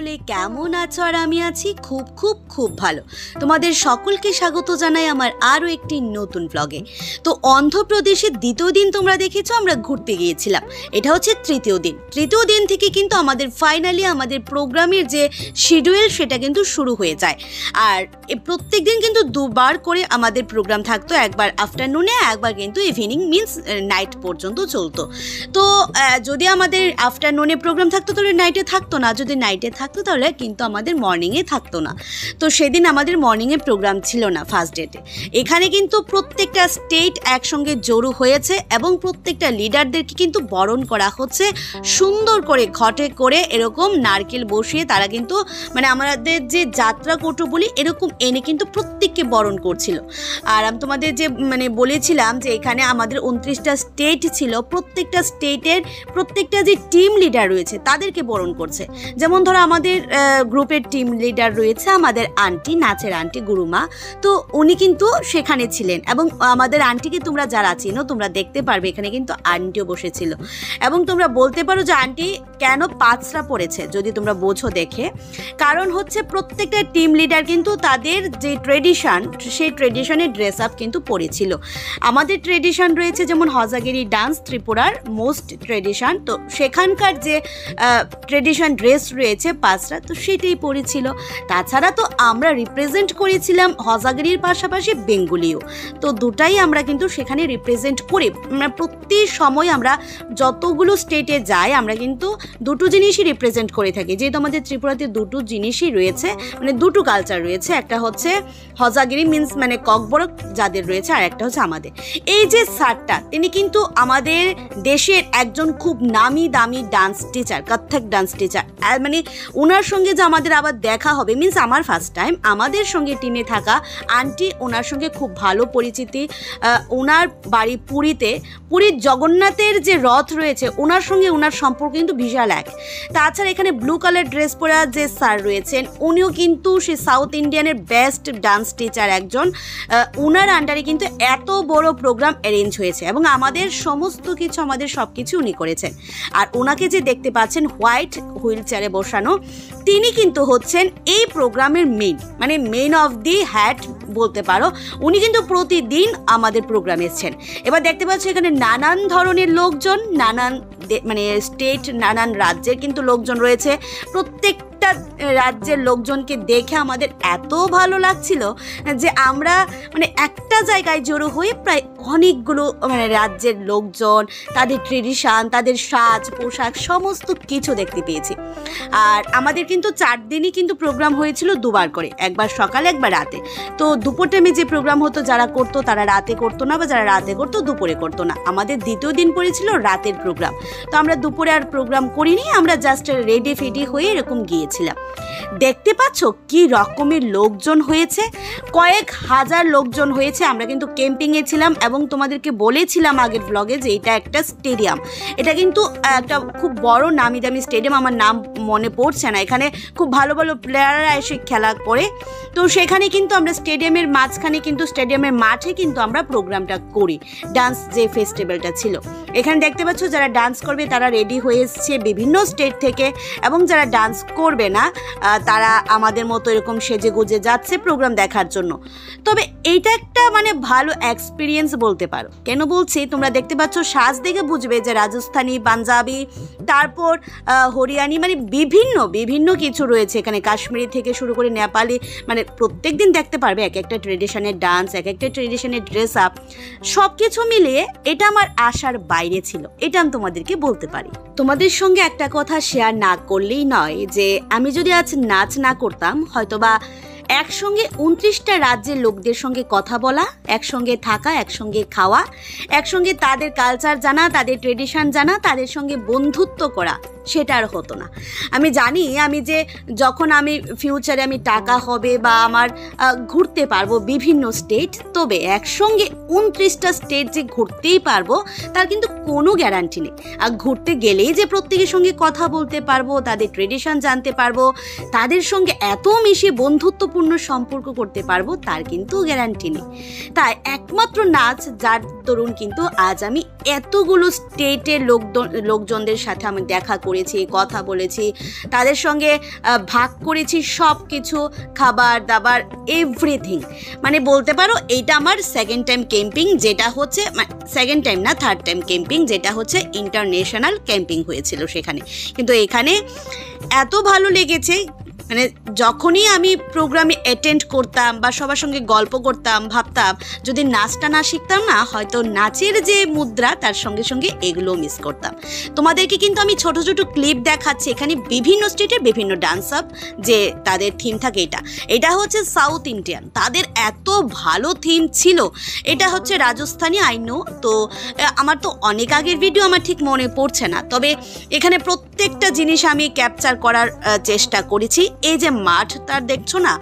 সকলে কেমন আছো? আর আমি আছি খুব খুব খুব ভালো। তোমাদের সকলকে স্বাগত জানাই আমার আরও একটি নতুন ব্লগে। তো অন্ধ্রপ্রদেশের দ্বিতীয় দিন তোমরা দেখেছো আমরা ঘুরতে গিয়েছিলাম, এটা হচ্ছে তৃতীয় দিন থেকে কিন্তু আমাদের ফাইনালি আমাদের প্রোগ্রামের যে শিডিউল সেটা কিন্তু শুরু হয়ে যায়। আর প্রত্যেক দিন কিন্তু দুবার করে আমাদের প্রোগ্রাম থাকতো, একবার আফটারনুনে, একবার কিন্তু ইভিনিং মিন্স নাইট পর্যন্ত চলতো। তো যদি আমাদের আফটারনুনে প্রোগ্রাম থাকতো তাহলে নাইটে থাকতো না, যদি নাইটে থাকতো তাহলে কিন্তু আমাদের মর্নিংয়ে থাকতো না। তো সেদিন আমাদের মর্নিংয়ে প্রোগ্রাম ছিল না ফার্স্ট ডেতে। এখানে কিন্তু প্রত্যেকটা স্টেট একসঙ্গে জড়ো হয়েছে এবং প্রত্যেকটা লিডারদেরকে কিন্তু বরণ করা হচ্ছে সুন্দর করে, ঘটে করে এরকম নারকেল বসিয়ে তারা কিন্তু মানে আমাদের যে যাত্রা কোটো বলি এরকম এনে কিন্তু প্রত্যেককে বরণ করছিল। আর আমি তোমাদের যে মানে বলেছিলাম যে এখানে আমাদের 29টা স্টেট ছিল, প্রত্যেকটা স্টেটের প্রত্যেকটা যে টিম লিডার রয়েছে তাদেরকে বরণ করছে। যেমন ধরো আমাদের গ্রুপের টিম লিডার রয়েছে আমাদের আন্টি, নাচের আন্টি গুরুমা, তো উনি কিন্তু সেখানে ছিলেন। এবং আমাদের আন্টিকে তোমরা যারা চিনো তোমরা দেখতে পারবে এখানে কিন্তু আন্টিও বসেছিল। এবং তোমরা বলতে পারো যে আন্টি কেন পাঁচরা পড়েছে, যদি তোমরা বোঝো দেখে, কারণ হচ্ছে প্রত্যেকটা টিম লিডার কিন্তু তাদের যে ট্রেডিশন সেই ট্রেডিশনের ড্রেস আপ কিন্তু পরেছিল। আমাদের ট্রেডিশন রয়েছে যেমন হজাগিরি ডান্স, ত্রিপুরার মোস্ট ট্রেডিশন, তো সেখানকার যে ট্রেডিশন ড্রেস রয়েছে পাঁচরা, তো সেটাই পরেছিল। তাছাড়া তো আমরা রিপ্রেজেন্ট করেছিলাম হজাগিরির পাশাপাশি বেঙ্গলিও, তো দুটাই আমরা কিন্তু সেখানে রিপ্রেজেন্ট করি। প্রতি সময় আমরা যতগুলো স্টেটে যাই আমরা কিন্তু দুটো জিনিসই রিপ্রেজেন্ট করে থাকি, যেহেতু আমাদের ত্রিপুরাতে দুটো জিনিসই রয়েছে, মানে দুটো কালচার রয়েছে, একটা হচ্ছে হজাগিরি মিন্স মানে ককবরক যাদের রয়েছে, আর একটা হচ্ছে আমাদের। এই যে স্যারটা তিনি কিন্তু আমাদের দেশের একজন খুব নামি দামি dance teacher, Kathak dance teacher, মানে ওনার সঙ্গে যে আমাদের আবার দেখা হবে মিন্স আমার ফার্স্ট টাইম আমাদের সঙ্গে টিমে থাকা আন্টি, ওনার সঙ্গে খুব ভালো পরিচিতি। ওনার বাড়ি পুরীতে, পুরীর জগন্নাথের যে রথ রয়েছে ওনার সঙ্গে ওনার সম্পর্ক কিন্তু বিশাল এক। তাছাড়া এখানে ব্লু কালার ড্রেস পরা যে স্যার রয়েছেন উনিও কিন্তু সে সাউথ ইন্ডিয়ানের বেস্ট ডান্স টিচার একজন। ওনার আন্ডারে কিন্তু এত বড় প্রোগ্রাম অ্যারেঞ্জ হয়েছে এবং আমাদের সমস্ত কিছু, আমাদের সব কিছু উনি করেছেন। আর ওনাকে যে দেখতে পাচ্ছেন হোয়াইট হুইল চেয়ারে বসানো, তিনি কিন্তু হচ্ছেন এই প্রোগ্রামের মেইন, মানে মেইন অফ দি হ্যাট বলতে পারো। উনি কিন্তু প্রতিদিন আমাদের প্রোগ্রামে এসেছেন। এবার দেখতে পাচ্ছ এখানে নানান ধরনের লোকজন, নানান মানে স্টেট, নানান রাজ্যের কিন্তু লোকজন রয়েছে। প্রত্যেকটা রাজ্যের লোকজনকে দেখে আমাদের এত ভালো লাগছিল যে আমরা মানে একটা জায়গায় জড়ো হয়ে প্রায় অনেকগুলো মানে রাজ্যের লোকজন, তাদের ট্রেডিশন, তাদের সাজ পোশাক সমস্ত কিছু দেখতে পেয়েছি। আর আমাদের কিন্তু 4 দিনই কিন্তু প্রোগ্রাম হয়েছিল দুবার করে, একবার সকালে একবার রাতে। তো দুপুর টাইমে যে প্রোগ্রাম হতো যারা করতো তারা রাতে করতো না, বা যারা রাতে করতো দুপুরে করতো না। আমাদের দ্বিতীয় দিন পড়েছিল রাতের প্রোগ্রাম, তো আমরা দুপুরে আর প্রোগ্রাম করিনি, আমরা জাস্ট রেডি ফেডি হয়ে এরকম গিয়েছিলাম। দেখতে পাচ্ছ কি রকমের লোকজন হয়েছে, কয়েক হাজার লোকজন হয়েছে। আমরা কিন্তু ক্যাম্পিংয়ে ছিলাম এবং তোমাদেরকে বলেছিলাম আগের ব্লগে যে এটা একটা স্টেডিয়াম, এটা কিন্তু একটা খুব বড় নামি দামি স্টেডিয়াম, আমার নাম মনে পড়ছে না। এখানে খুব ভালো ভালো প্লেয়াররা এসে খেলা করে, তো সেখানে কিন্তু আমরা স্টেডিয়ামের মাঝখানে কিন্তু স্টেডিয়ামের মাঠে কিন্তু আমরা প্রোগ্রামটা করি, ডান্স যে ফেস্টিভ্যালটা ছিল। এখানে দেখতে পাচ্ছ যারা ডান্স করবে তারা রেডি হয়ে এসছে বিভিন্ন স্টেট থেকে, এবং যারা ডান্স করবে না তারা আমাদের মতো এরকম সেজে গুজে যাচ্ছে প্রোগ্রাম দেখার জন্য। তবে এইটা একটা মানে ভালো এক্সপিরিয়েন্স বলতে পারো। কেন বলছি, তোমরা দেখতে পাচ্ছ সাজ দেখে বুঝবে যে রাজস্থানী, পাঞ্জাবি, তারপর হরিয়ানি, মানে বিভিন্ন বিভিন্ন কিছু রয়েছে এখানে, কাশ্মীরি থেকে শুরু করে নেপালি, মানে প্রত্যেক দিন দেখতে পারবে এক একটা ট্রেডিশনের ডান্স, এক একটা ট্রেডিশনের ড্রেস আপ, সব কিছু মিলিয়ে এটা আমার আশার বাইরে ছিল, এটা আমি তোমাদেরকে বলতে পারি। তোমাদের সঙ্গে একটা কথা শেয়ার না করলেই নয় যে আমি যদি আজ নাচ না করতাম, হয়তোবা একসঙ্গে 29টা রাজ্যের লোকদের সঙ্গে কথা বলা, একসঙ্গে থাকা, একসঙ্গে খাওয়া, একসঙ্গে তাদের কালচার জানা, তাদের ট্রেডিশন জানা, তাদের সঙ্গে বন্ধুত্ব করা, সেটা আর হতো না। আমি জানি আমি যে যখন আমি ফিউচারে আমি টাকা হবে বা আমার ঘুরতে পারবো বিভিন্ন স্টেট, তবে একসঙ্গে 29টা স্টেট যে ঘুরতেই পারবো তার কিন্তু কোনো গ্যারান্টি নেই। আর ঘুরতে গেলেই যে প্রত্যেকের সঙ্গে কথা বলতে পারবো, তাদের ট্রেডিশন জানতে পারবো, তাদের সঙ্গে এত মিশে বন্ধুত্বপূর্ণ সম্পর্ক করতে পারবো তার কিন্তু গ্যারান্টি নেই। তাই একমাত্র নাচ যার দরুন কিন্তু আজ আমি এতগুলো স্টেটের লোকজনদের সাথে আমি দেখা করি, করেছি, কথা বলেছি, তাদের সঙ্গে ভাগ করেছি সব কিছু, খাবার দাবার এভরিথিং। মানে বলতে পারো এইটা আমার সেকেন্ড টাইম ক্যাম্পিং, যেটা হচ্ছে সেকেন্ড টাইম না, থার্ড টাইম ক্যাম্পিং, যেটা হচ্ছে ইন্টারন্যাশনাল ক্যাম্পিং হয়েছিল সেখানে। কিন্তু এখানে এত ভালো লেগেছে, মানে যখনই আমি প্রোগ্রামে অ্যাটেন্ড করতাম বা সবার সঙ্গে গল্প করতাম, ভাবতাম যদি নাচটা না শিখতাম না, হয়তো নাচের যে মুদ্রা তার সঙ্গে সঙ্গে এগুলোও মিস করতাম। তোমাদেরকে কিন্তু আমি ছোট ছোট ক্লিপ দেখাচ্ছি, এখানে বিভিন্ন স্টেটের বিভিন্ন ডান্স আপ যে তাদের থিম থাকে। এটা হচ্ছে সাউথ ইন্ডিয়ান, তাদের এত ভালো থিম ছিল। এটা হচ্ছে রাজস্থানী, আই নো। তো আমার তো অনেক আগের ভিডিও, আমার ঠিক মনে পড়ছে না, তবে এখানে প্রত্যেকটা জিনিস আমি ক্যাপচার করার চেষ্টা করেছি। এই যে মাঠটা দেখছো না,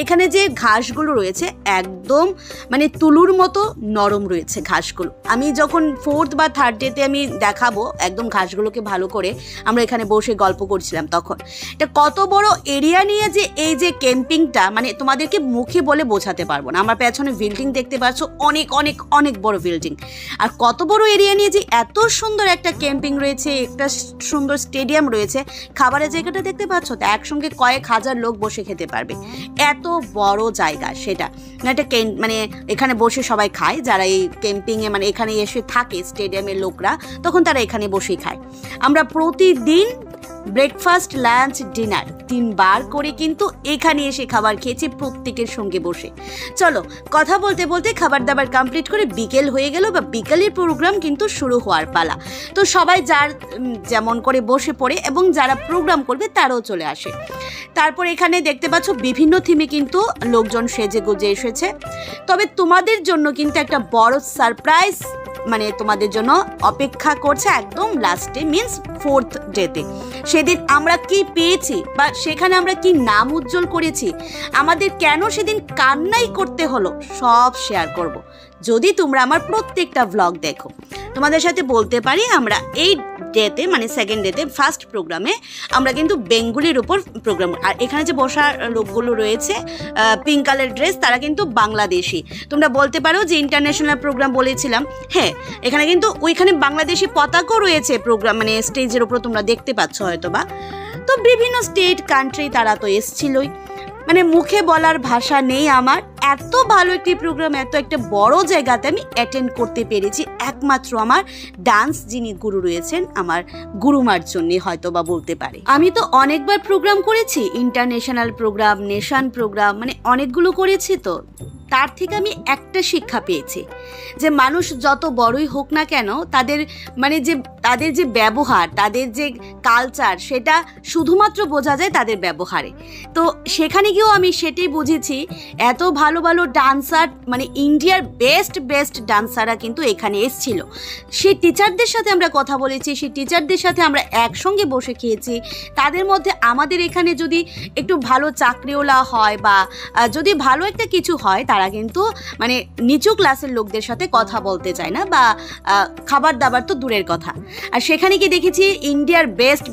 এখানে যে ঘাসগুলো রয়েছে একদম মানে তুলুর মতো নরম রয়েছে ঘাসগুলো। আমি যখন ফোর্থ বা থার্ড ডেতে আমি দেখাবো একদম ঘাসগুলোকে ভালো করে, আমরা এখানে বসে গল্প করছিলাম তখন। এটা কত বড় এরিয়া নিয়ে যে এই যে ক্যাম্পিংটা, মানে তোমাদেরকে মুখে বলে বোঝাতে পারবো না। আমার পেছনে বিল্ডিং দেখতে পাচ্ছ, অনেক অনেক অনেক বড় বিল্ডিং। আর কত বড় এরিয়া নিয়ে যে এত সুন্দর একটা ক্যাম্পিং রয়েছে, একটা সুন্দর স্টেডিয়াম রয়েছে, খাবারের জায়গাটা দেখতে পাচ্ছ, তো একসঙ্গে কয়েক হাজার লোক বসে খেতে পারবে, এত বড় জায়গা সেটা। একটা মানে এখানে বসে সবাই খায়, যারা এই ক্যাম্পিংয়ে মানে এখানে এসে থাকে স্টেডিয়ামের লোকরা, তখন তারা এখানে বসেই খায়। আমরা প্রতিদিন ব্রেকফাস্ট, লাঞ্চ, ডিনার 3 বার করে কিন্তু এখানে এসে খাবার খেয়েছি প্রত্যেকের সঙ্গে বসে। চলো কথা বলতে বলতে খাবার দাবার কমপ্লিট করে বিকেল হয়ে গেল, বা বিকেলের প্রোগ্রাম কিন্তু শুরু হওয়ার পালা। তো সবাই যার যেমন করে বসে পড়ে, এবং যারা প্রোগ্রাম করবে তারাও চলে আসে। তারপর এখানে দেখতে পাচ্ছ বিভিন্ন থিমে কিন্তু লোকজন সেজে গুজে এসেছে। তবে তোমাদের জন্য কিন্তু একটা বড় সারপ্রাইজ মানে তোমাদের জন্য অপেক্ষা করছে একদম লাস্টে, মিন্স 4th ডেতে। সেদিন আমরা কি পেয়েছি বা সেখানে আমরা কি নাম উজ্জ্বল করেছি, আমাদের কেন সেদিন কান্নাই করতে হলো, সব শেয়ার করব যদি তোমরা আমার প্রত্যেকটা ভ্লগ দেখো। তোমাদের সাথে বলতে পারি আমরা এই ডেতে মানে সেকেন্ড ডেতে ফার্স্ট প্রোগ্রামে আমরা কিন্তু বেঙ্গলির উপর প্রোগ্রাম, আর এখানে যে বসার লোকগুলো রয়েছে পিঙ্ক কালার ড্রেস, তারা কিন্তু বাংলাদেশি। তোমরা বলতে পারো যে ইন্টারন্যাশনাল প্রোগ্রাম বলেছিলাম, হ্যাঁ এখানে কিন্তু ওইখানে বাংলাদেশি পতাকাও রয়েছে প্রোগ্রাম মানে স্টেজের উপর, তোমরা দেখতে পাচ্ছ হয়তো বা। তো বিভিন্ন স্টেট কান্ট্রি তারা তো এসছিলই, মানে মুখে বলার ভাষা নেই আমার। এত ভালো একটি প্রোগ্রাম, এত একটা বড় জায়গাতে আমি অ্যাটেন্ড করতে পেরেছি একমাত্র আমার ডান্স যিনি গুরু রয়েছেন, আমার গুরুমার জন্যে হয়তো বা বলতে পারি। আমি তো অনেকবার প্রোগ্রাম করেছি, ইন্টারন্যাশনাল প্রোগ্রাম, নেশন প্রোগ্রাম, মানে অনেকগুলো করেছি। তো তার থেকে আমি একটা শিক্ষা পেয়েছি যে মানুষ যত বড়ই হোক না কেন, তাদের মানে যে তাদের যে ব্যবহার, তাদের যে কালচার, সেটা শুধুমাত্র বোঝা যায় তাদের ব্যবহারে। তো সেখানে গিয়েও আমি সেটাই বুঝেছি, এত ভালো ভালো ডান্সার মানে ইন্ডিয়ার বেস্ট ডান্সাররা কিন্তু এখানে এসেছিল। সেই টিচারদের সাথে আমরা কথা বলেছি, সেই টিচারদের সাথে আমরা একসঙ্গে বসে খেয়েছি। তাদের মধ্যে আমাদের এখানে যদি একটু ভালো চাকরিওয়ালা হয় বা যদি ভালো একটা কিছু হয়, তারা কিন্তু মানে নিচু ক্লাসের লোকদের সাথে কথা বলতে চায় না, বা খাবার দাবার তো দূরের কথা। আর সেখানে গিয়ে দেখেছি ইন্ডিয়ার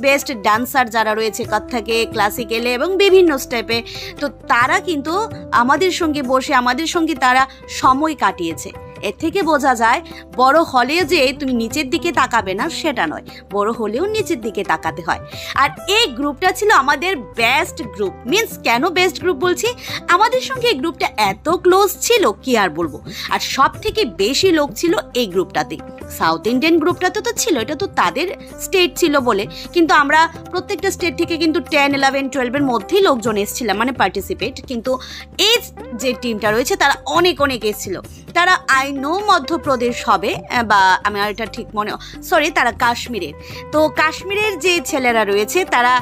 বেস্ট ডান্সার যারা রয়েছে, কত্থকে, ক্লাসিক্যালে এবং বিভিন্ন স্টেপে, তো তারা কিন্তু আমাদের সঙ্গে বসে আমাদের সঙ্গে তারা সময় কাটিয়েছে। এর থেকে বোঝা যায় বড় হলে যে তুমি নিচের দিকে তাকাবে না সেটা নয়, বড় হলেও নিচের দিকে তাকাতে হয়। আর এই গ্রুপটা ছিল আমাদের বেস্ট গ্রুপ। মিন্স কেন বেস্ট গ্রুপ বলছি, আমাদের সঙ্গে এই গ্রুপটা এত ক্লোজ ছিল কি আর বলবো। আর সব থেকে বেশি লোক ছিল এই গ্রুপটাতে। সাউথ ইন্ডিয়ান গ্রুপটাতে তো ছিল, এটা তো তাদের স্টেট ছিল বলে, কিন্তু আমরা প্রত্যেকটা স্টেট থেকে কিন্তু 10, 11, 12-এর মধ্যেই লোকজন এসেছিলাম মানে পার্টিসিপেট। কিন্তু এই যে টিমটা রয়েছে তারা অনেক এসেছিল। তারা আই নো মধ্যপ্রদেশ হবে, বা আমার এটা ঠিক মনে, সরি তারা কাশ্মীরের। তো কাশ্মীরের যে ছেলেরা রয়েছে তারা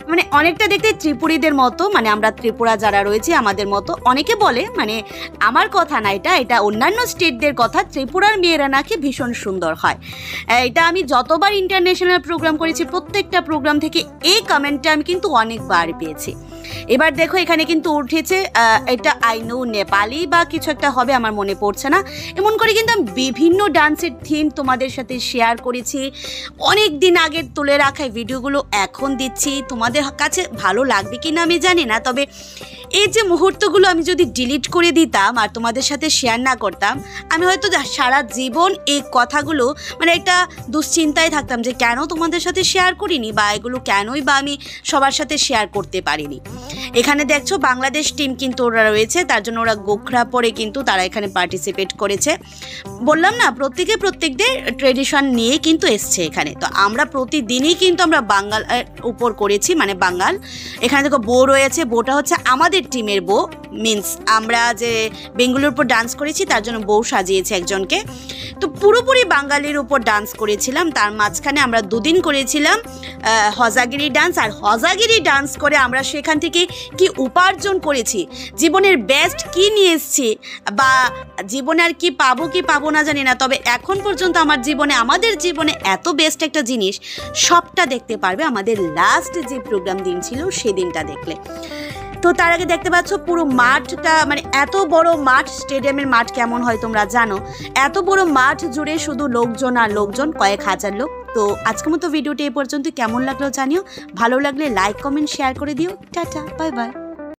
মানে অনেকটা দেখতে ত্রিপুরীদের মতো, মানে আমরা ত্রিপুরা যারা রয়েছে আমাদের মতো। অনেকে বলে, মানে আমার কথা না এটা অন্যান্য স্টেটদের কথা, ত্রিপুরার মেয়েরা নাকি ভীষণ সুন্দর হয়। এটা আমি যতবার ইন্টারন্যাশনাল প্রোগ্রাম করেছি প্রত্যেকটা প্রোগ্রাম থেকে এই কমেন্টটা আমি কিন্তু অনেকবার পেয়েছি। এবার দেখো এখানে কিন্তু উঠেছে এটা আই নো নেপালি বা কিছু একটা হবে, আমার মনে পড়ছে না। এমন করে কিন্তু আমি বিভিন্ন ডান্সের থিম তোমাদের সাথে শেয়ার করেছি। অনেক দিন আগের তুলে রাখা ভিডিওগুলো এখন দিচ্ছি, তোমাদের কাছে ভালো লাগবে কিনা আমি জানি না, তবে এই যে মুহূর্তগুলো আমি যদি ডিলিট করে দিতাম আর তোমাদের সাথে শেয়ার না করতাম, আমি হয়তো সারা জীবন এই কথাগুলো মানে একটা দুশ্চিন্তায় থাকতাম যে কেন তোমাদের সাথে শেয়ার করিনি বা এগুলো কেনই বা আমি সবার সাথে শেয়ার করতে পারিনি। এখানে দেখছো বাংলাদেশ টিম কিন্তু ওরা রয়েছে, তার জন্য ওরা গোখরা পরে কিন্তু তারা এখানে পার্টিসিপেট করেছে। বললাম না প্রত্যেকদের ট্রেডিশন নিয়ে কিন্তু এসছে এখানে। তো আমরা প্রতিদিনই কিন্তু আমরা বাঙাল উপর করেছি, মানে বাঙাল। এখানে দেখো বউ রয়েছে, বউটা হচ্ছে আমাদের টিমের বউ, মিন্স আমরা যে বেঙ্গলের উপর ডান্স করেছি তার জন্য বউ সাজিয়েছে একজনকে। তো পুরোপুরি বাঙালির উপর ডান্স করেছিলাম। তার মাঝখানে আমরা 2 দিন করেছিলাম হজাগিরি ডান্স। আর হজাগিরি ডান্স করে আমরা সেখান থেকে কি উপার্জন করেছি, জীবনের বেস্ট কি নিয়ে এসেছি, বা জীবনে আর কি পাবো না জানি না, তবে এখন পর্যন্ত আমাদের জীবনে এত বেস্ট একটা জিনিস সবটা দেখতে পারবে আমাদের লাস্ট যে প্রোগ্রাম দিন ছিল সেদিনটা দেখলে। তো তার আগে দেখতে পাচ্ছ পুরো মাঠটা, মানে এত বড় মাঠ, স্টেডিয়ামের মাঠ কেমন হয় তোমরা জানো, এত বড় মাঠ জুড়ে শুধু লোকজন আর লোকজন, কয়েক হাজার লোক। তো আজকের মতো ভিডিওটি এ পর্যন্ত, কেমন লাগলো জানিও, ভালো লাগলে লাইক কমেন্ট শেয়ার করে দিও। Tata, bye bye.